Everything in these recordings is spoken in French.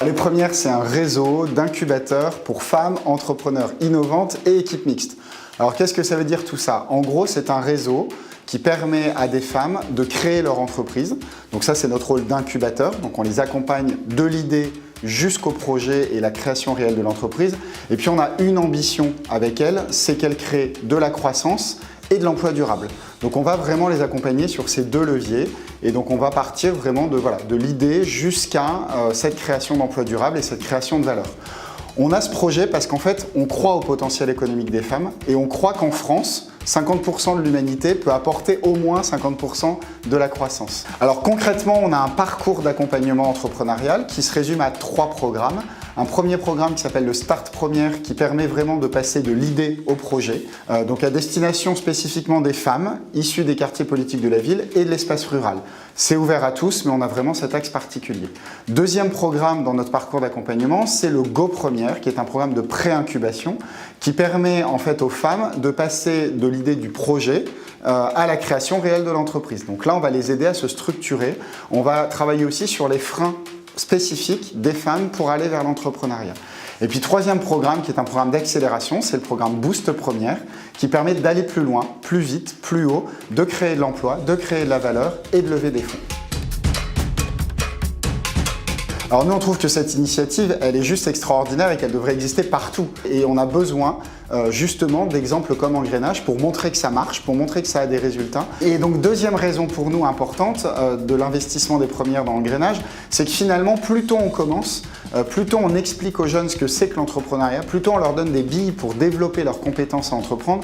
Les premières, c'est un réseau d'incubateurs pour femmes entrepreneurs innovantes et équipes mixtes. Alors qu'est-ce que ça veut dire tout ça? En gros, c'est un réseau qui permet à des femmes de créer leur entreprise. Donc ça, c'est notre rôle d'incubateur. Donc on les accompagne de l'idée jusqu'au projet et la création réelle de l'entreprise. Et puis on a une ambition avec elles, c'est qu'elles créent de la croissance et de l'emploi durable. Donc on va vraiment les accompagner sur ces deux leviers et donc on va partir vraiment de l'idée jusqu'à cette création d'emploi durable et cette création de valeur. On a ce projet parce qu'en fait, on croit au potentiel économique des femmes et on croit qu'en France, 50% de l'humanité peut apporter au moins 50% de la croissance. Alors concrètement, on a un parcours d'accompagnement entrepreneurial qui se résume à 3 programmes. Un premier programme qui s'appelle le Start Première qui permet vraiment de passer de l'idée au projet, donc à destination spécifiquement des femmes issues des quartiers politiques de la ville et de l'espace rural. C'est ouvert à tous, mais on a vraiment cet axe particulier. Deuxième programme dans notre parcours d'accompagnement, c'est le Go Première, qui est un programme de pré-incubation qui permet en fait aux femmes de passer de l'idée du projet à la création réelle de l'entreprise. Donc là, on va les aider à se structurer. On va travailler aussi sur les freins spécifiques des femmes pour aller vers l'entrepreneuriat. Et puis troisième programme qui est un programme d'accélération, c'est le programme Boost Première qui permet d'aller plus loin, plus vite, plus haut, de créer de l'emploi, de créer de la valeur et de lever des fonds. Alors nous, on trouve que cette initiative, elle est juste extraordinaire et qu'elle devrait exister partout. Et on a besoin justement d'exemples comme Engrenage pour montrer que ça marche, pour montrer que ça a des résultats. Et donc deuxième raison pour nous importante de l'investissement des premières dans Engrenage, c'est que finalement, plus tôt on commence, plus tôt on explique aux jeunes ce que c'est que l'entrepreneuriat, plus tôt on leur donne des billes pour développer leurs compétences à entreprendre,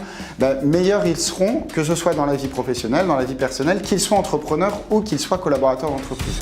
meilleurs ils seront, que ce soit dans la vie professionnelle, dans la vie personnelle, qu'ils soient entrepreneurs ou qu'ils soient collaborateurs d'entreprise.